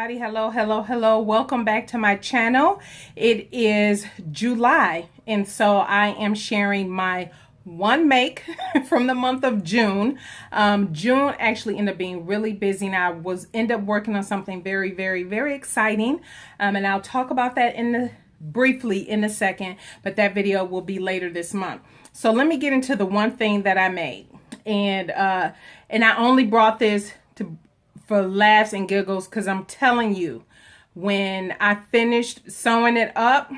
everybody. Hello, hello, hello. Welcome back to my channel. It is July, and so I am sharing my one make from the month of June. June actually ended up being really busy, and I end up working on something very, very, very exciting. And I'll talk about that briefly in a second, but that video will be later this month. So let me get into the one thing that I made, and I only brought this for laughs and giggles, because I'm telling you, when I finished sewing it up,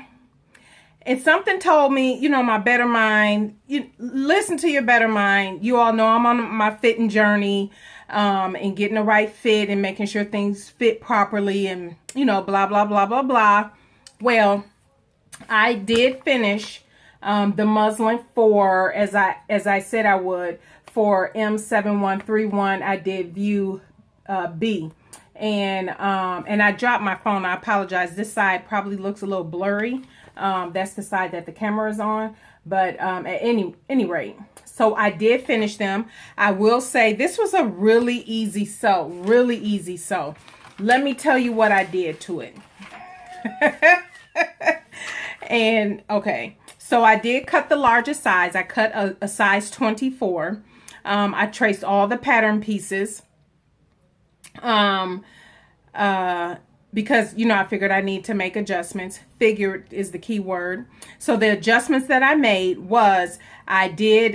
and something told me, you know, my better mind, listen to your better mind. You all know I'm on my fitting journey, and getting the right fit and making sure things fit properly, and, you know, blah, blah, blah, blah, blah. Well, I did finish the muslin for, as I said I would, for M7131. I did view B, and I dropped my phone. I apologize. This side probably looks a little blurry. That's the side that the camera is on, but at any rate, so I did finish them. I will say this was a really easy sew, really easy sew. Let me tell you what I did to it. And okay, so I did cut the largest size. I cut a size 24. I traced all the pattern pieces. Because, you know, I figured I need to make adjustments. Figured is the key word. So the adjustments that I made was, I did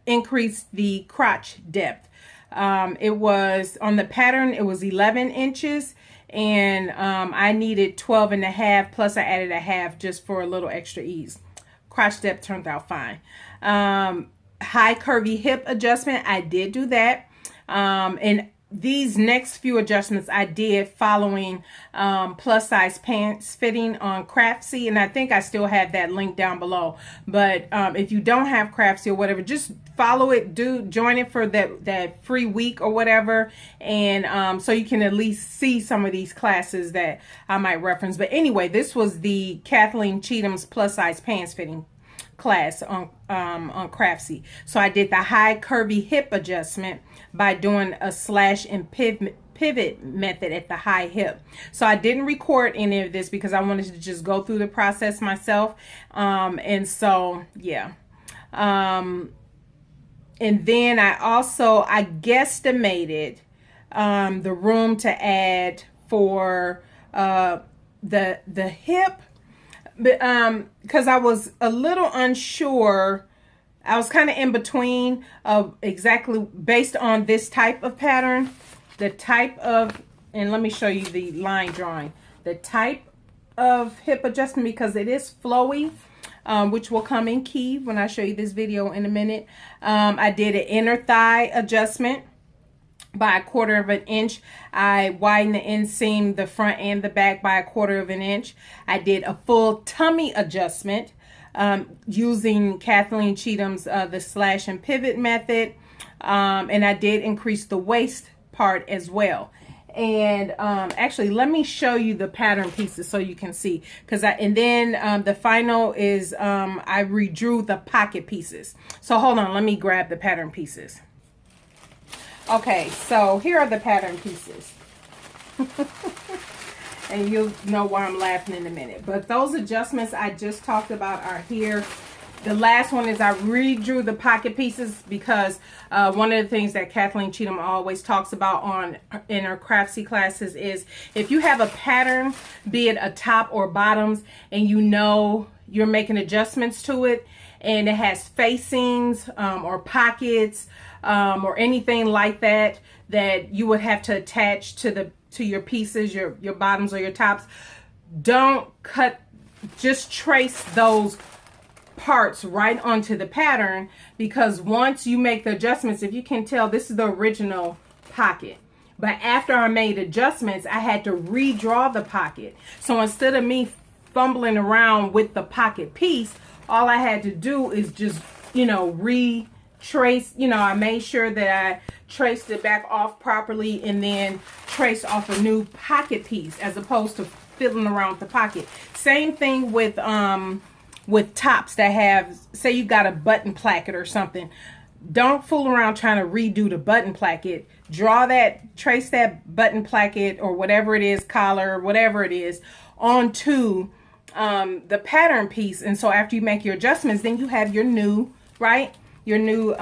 increase the crotch depth. It was on the pattern, it was 11 inches, and I needed 12 and a half, plus I added a half just for a little extra ease. Crotch depth turned out fine. High curvy hip adjustment, I did do that. And these next few adjustments I did following plus size pants fitting on Craftsy, and I think I still have that link down below. But if you don't have Craftsy or whatever, just follow it, join it for that free week or whatever, and so you can at least see some of these classes that I might reference. But anyway, this was the Kathleen Cheetham's plus size pants fitting class on Craftsy. So I did the high curvy hip adjustment by doing a slash and pivot method at the high hip. So I didn't record any of this because I wanted to just go through the process myself. And so, yeah. And then I guesstimated the room to add for the hip, but because I was a little unsure. I was kind of in between of exactly based on this type of pattern, the type of, and let me show you the line drawing, the type of hip adjustment, because it is flowy, which will come in key when I show you this video in a minute. I did an inner thigh adjustment by 1/4 of an inch. I widened the inseam, the front and the back, by 1/4 of an inch. I did a full tummy adjustment using Kathleen Cheetham's the slash and pivot method, and I did increase the waist part as well. And actually, let me show you the pattern pieces so you can see, because then the final is I redrew the pocket pieces. So hold on, let me grab the pattern pieces. Okay, so here are the pattern pieces. And you'll know why I'm laughing in a minute. But those adjustments I just talked about are here. The last one is I redrew the pocket pieces, because one of the things that Kathleen Cheetham always talks about in her Craftsy classes is, if you have a pattern, be it a top or bottoms, and you know you're making adjustments to it, and it has facings or pockets or anything like that that you would have to attach to your pieces, your bottoms or your tops, don't cut, just trace those parts right onto the pattern, because once you make the adjustments, if you can tell, this is the original pocket, but after I made adjustments, I had to redraw the pocket. So instead of me fumbling around with the pocket piece, all I had to do is just, you know, retrace. You know, I made sure that I traced it back off properly, and then traced off a new pocket piece, as opposed to fiddling around with the pocket. Same thing with tops that have, say you got a button placket or something. Don't fool around trying to redo the button placket. trace that button placket or whatever it is, collar, whatever it is, onto the pattern piece. And so after you make your adjustments, then you have your new, right? Your new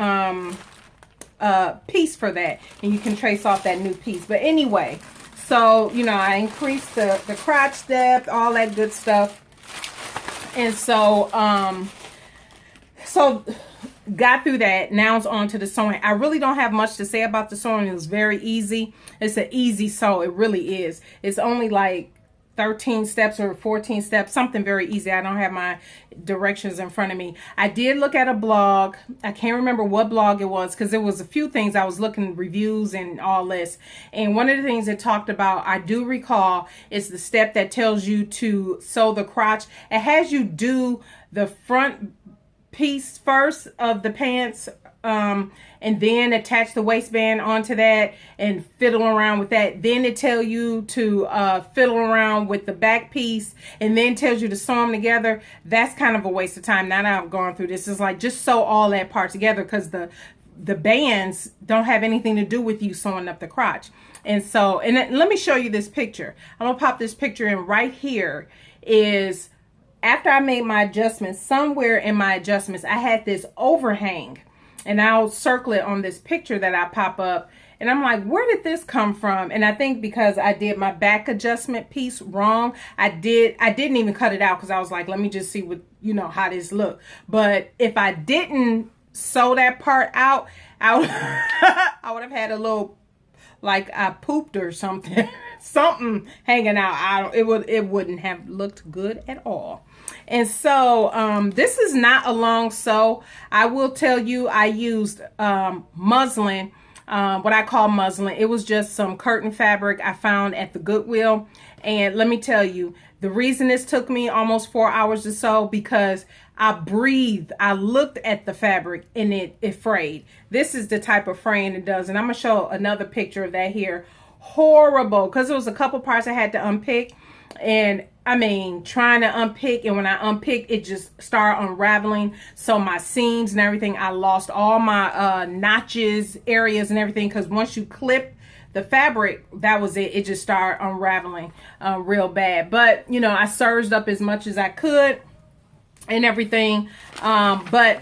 piece for that. And you can trace off that new piece. But anyway, so, you know, I increased the crotch depth, all that good stuff. And so, got through that. Now it's on to the sewing. I really don't have much to say about the sewing. It was very easy. It's an easy sew. It really is. It's only like 13 steps or 14 steps, something very easy. I don't have my directions in front of me. I did look at a blog. I can't remember what blog it was because there was a few things I was looking, reviews and all this. And one of the things it talked about, I do recall, is the step that tells you to sew the crotch. It has you do the front piece first of the pants, and then attach the waistband onto that and fiddle around with that. Then it tells you to fiddle around with the back piece, and then tells you to sew them together. That's kind of a waste of time. Now that I've gone through this, it's like just sew all that part together, because the bands don't have anything to do with you sewing up the crotch. And so, and let me show you this picture. I'm gonna pop this picture in right here. Is after I made my adjustments, somewhere in my adjustments, I had this overhang, and I'll circle it on this picture that I pop up. And I'm like, where did this come from? And I think because I did my back adjustment piece wrong, I didn't even cut it out, because I was like, let me just see what, you know, how this look. But if I didn't sew that part out, I would have had a little, like I pooped or something, something hanging out. It wouldn't have looked good at all. And so this is not a long sew. I will tell you, I used muslin, what I call muslin. It was just some curtain fabric I found at the Goodwill. And let me tell you, the reason this took me almost 4 hours to sew, because I breathed. I looked at the fabric and it frayed. This is the type of fraying it does. And I'm going to show another picture of that here. Horrible, because there was a couple parts I had to unpick. And I mean, trying to unpick, and when I unpicked, it just started unraveling. So my seams and everything, I lost all my notches, areas and everything, because once you clip the fabric, that was it. It just started unraveling real bad. But, you know, I serged up as much as I could and everything. But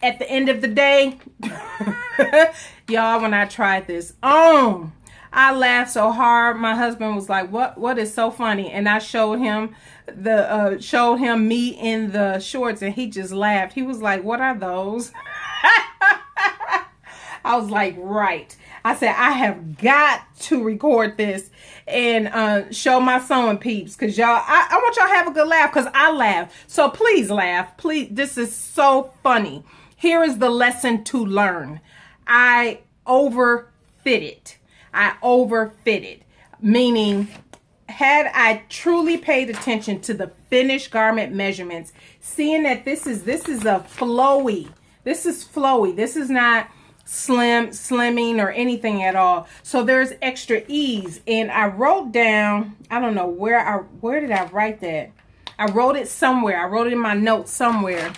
at the end of the day, y'all, when I tried this on, I laughed so hard. My husband was like, what is so funny? And I showed him me in the shorts, and he just laughed. He was like, what are those? I was like, right. I said, I have got to record this and show my sewing peeps, because y'all, I want y'all to have a good laugh, because I laugh. So please laugh. Please, this is so funny. Here is the lesson to learn. I overfitted. Meaning, had I truly paid attention to the finished garment measurements, seeing that this is a flowy, this is flowy, this is not slimming or anything at all. So there's extra ease. And I wrote down, I don't know where did I write that? I wrote it somewhere. I wrote it in my notes somewhere.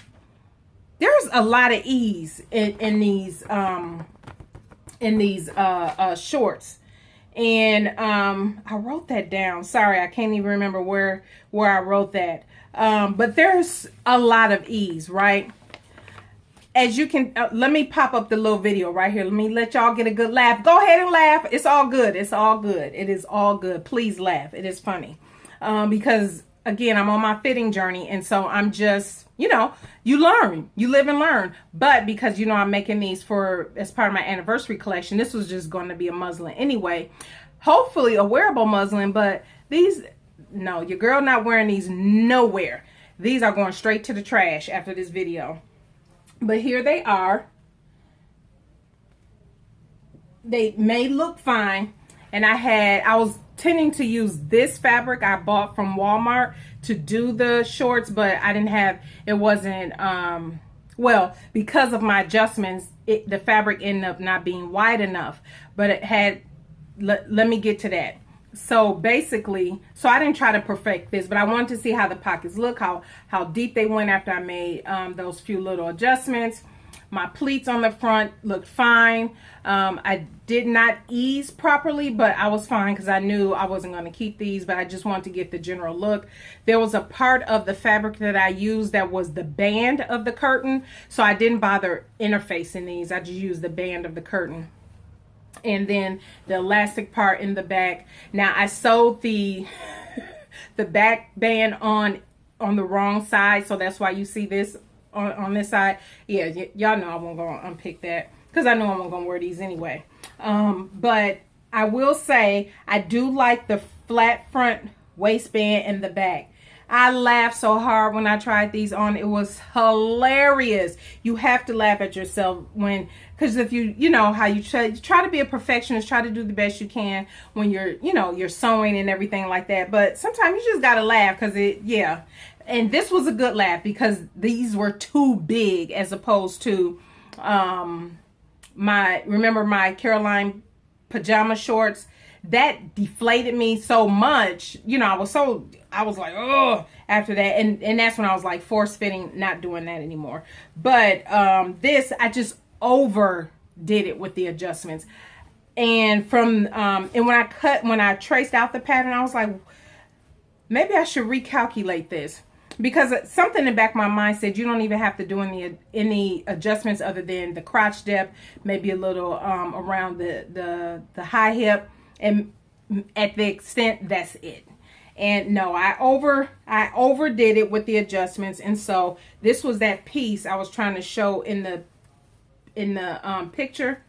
There's a lot of ease in these shorts. And I wrote that down. Sorry, I can't even remember where I wrote that. But there's a lot of ease, right? As you can, let me pop up the little video right here. Let me let y'all get a good laugh. Go ahead and laugh. It's all good. It's all good. It is all good. Please laugh. It is funny. Because again, I'm on my fitting journey. And so I'm just, you know, you learn, you live and learn. But because, you know, I'm making these as part of my anniversary collection, this was just going to be a muslin anyway. Hopefully a wearable muslin, but these, no, your girl not wearing these nowhere. These are going straight to the trash after this video. But here they are. They may look fine. And I was tending to use this fabric I bought from Walmart to do the shorts, but I didn't have, it wasn't, well, because of my adjustments, the fabric ended up not being wide enough. But it had, let me get to that. So basically, so I didn't try to perfect this, but I wanted to see how the pockets look, how deep they went after I made those few little adjustments. My pleats on the front looked fine. I did not ease properly, but I was fine because I knew I wasn't going to keep these, but I just wanted to get the general look. There was a part of the fabric that I used that was the band of the curtain, so I didn't bother interfacing these. I just used the band of the curtain. And then the elastic part in the back. Now I sewed the the back band on the wrong side, so that's why you see this on this side. Yeah, y'all know I won't go unpick that because I know I'm gonna wear these anyway. But I will say I do like the flat front waistband in the back. I laughed so hard when I tried these on. It was hilarious. You have to laugh at yourself because if you know how you try to be a perfectionist, try to do the best you can when you're sewing and everything like that. But sometimes you just gotta laugh because yeah. And this was a good laugh because these were too big as opposed to my Caroline pajama shorts. That deflated me so much. You know, I was like, oh, after that. And that's when I was like force fitting, not doing that anymore. But this, I just overdid it with the adjustments. And when I traced out the pattern, I was like, maybe I should recalculate this. Because something in the back of my mind said you don't even have to do any adjustments other than the crotch depth, maybe a little around the high hip. And at the extent, that's it. And no, I overdid it with the adjustments. And so this was that piece I was trying to show in the picture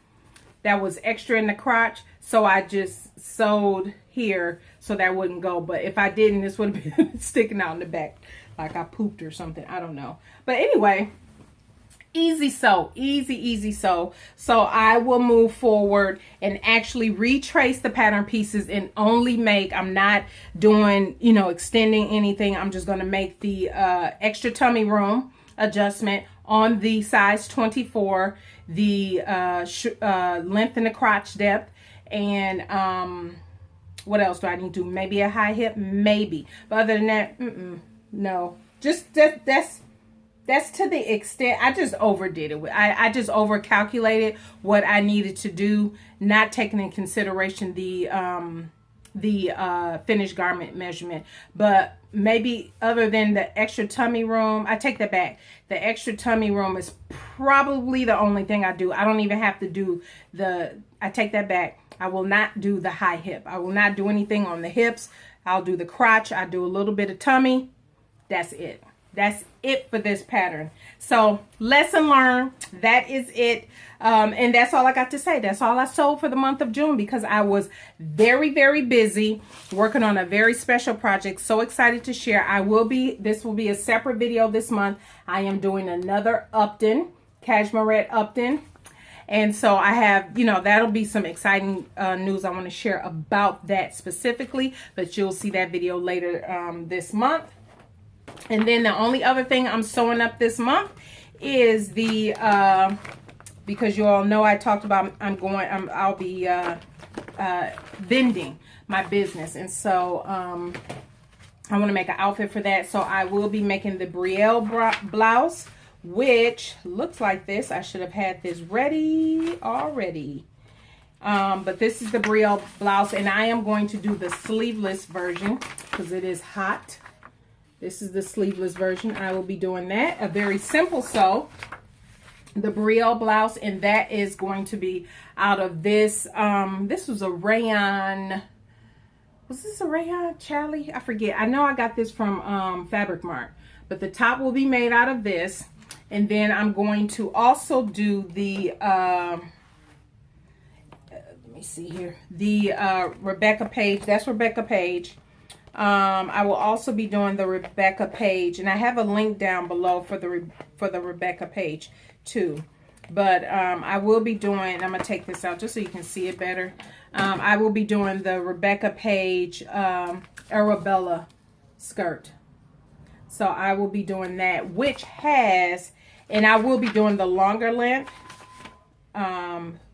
that was extra in the crotch. So I just sewed here so that wouldn't go. But if I didn't, this would have been sticking out in the back like I pooped or something. I don't know. But anyway, easy sew, easy sew. So I will move forward and actually retrace the pattern pieces and only make, I'm not doing, extending anything. I'm just going to make the extra tummy room adjustment on the size 24, the length and the crotch depth, and what else do I need to do? Maybe a high hip, maybe. But other than that, no. Just that's to the extent. I just overdid it. I just overcalculated what I needed to do, not taking in consideration the finished garment measurement. But maybe other than the extra tummy room, I take that back. The extra tummy room is probably the only thing I do. I don't even have to do I take that back. I will not do the high hip. I will not do anything on the hips. I'll do the crotch. I do a little bit of tummy. That's it. That's it for this pattern. So lesson learned. That is it. And that's all I got to say. That's all I sold for the month of June because I was very, very busy working on a very special project. So excited to share. This will be a separate video this month. I am doing another Upton, Cashmerette Upton. And so I have, that'll be some exciting news I want to share about that specifically. But you'll see that video later this month. And then the only other thing I'm sewing up this month is because you all know I talked about I'll be vending my business. And so I want to make an outfit for that. So I will be making the Brielle blouse, which looks like this. I should have had this ready already. But this is the Brielle blouse, and I am going to do the sleeveless version because it is hot. This is the sleeveless version. I will be doing that. A very simple sew. The Brielle blouse, and that is going to be out of this. This was a rayon. Was this a rayon, Charlie? I forget. I know I got this from Fabric Mart. But the top will be made out of this. And then I'm going to also do the, let me see here. The Rebecca Page. That's Rebecca Page. I will also be doing the Rebecca Page, and I have a link down below for the Rebecca Page too. But I will be doing, I'm gonna take this out just so you can see it better. I will be doing the Rebecca Page Arabella skirt. So I will be doing that, which has, and I will be doing the longer length,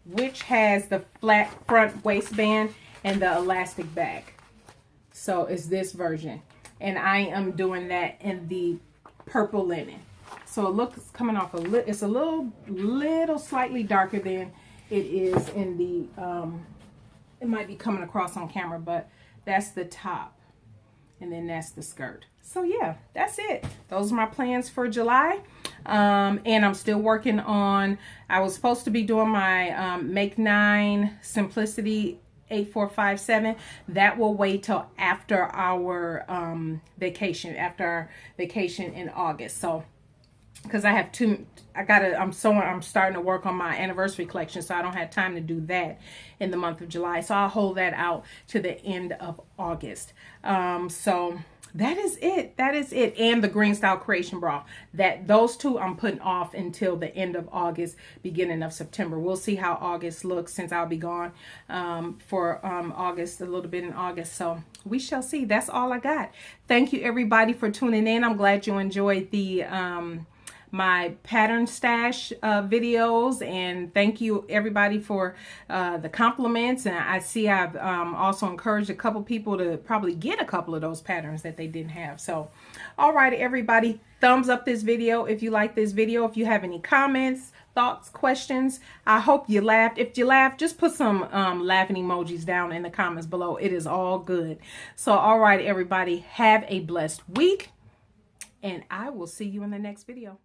which has the flat front waistband and the elastic back. So it's this version, and I am doing that in the purple linen. So So it looks coming off a little, it's a little slightly darker than it is in the, it might be coming across on camera, but that's the top. And then that's the skirt. So yeah, that's it. Those are my plans for July. And I'm still working on, I was supposed to be doing my Make 9 Simplicity 8457. That will wait till after our vacation, after our vacation in August. So because I have I'm starting to work on my anniversary collection, so I don't have time to do that in the month of July. So I'll hold that out to the end of August. So that is it. That is it. And the Green Style Creation Bra. Those two I'm putting off until the end of August, beginning of September. We'll see how August looks since I'll be gone for August, a little bit in August. So we shall see. That's all I got. Thank you everybody for tuning in. I'm glad you enjoyed the my pattern stash videos, and thank you everybody for the compliments. And I see I've also encouraged a couple people to probably get a couple of those patterns that they didn't have. So all right everybody, thumbs up this video if you like this video. If you have any comments, thoughts, questions, I hope you laughed. If you laughed, just put some laughing emojis down in the comments below. It is all good. So all right everybody, have a blessed week, and I will see you in the next video.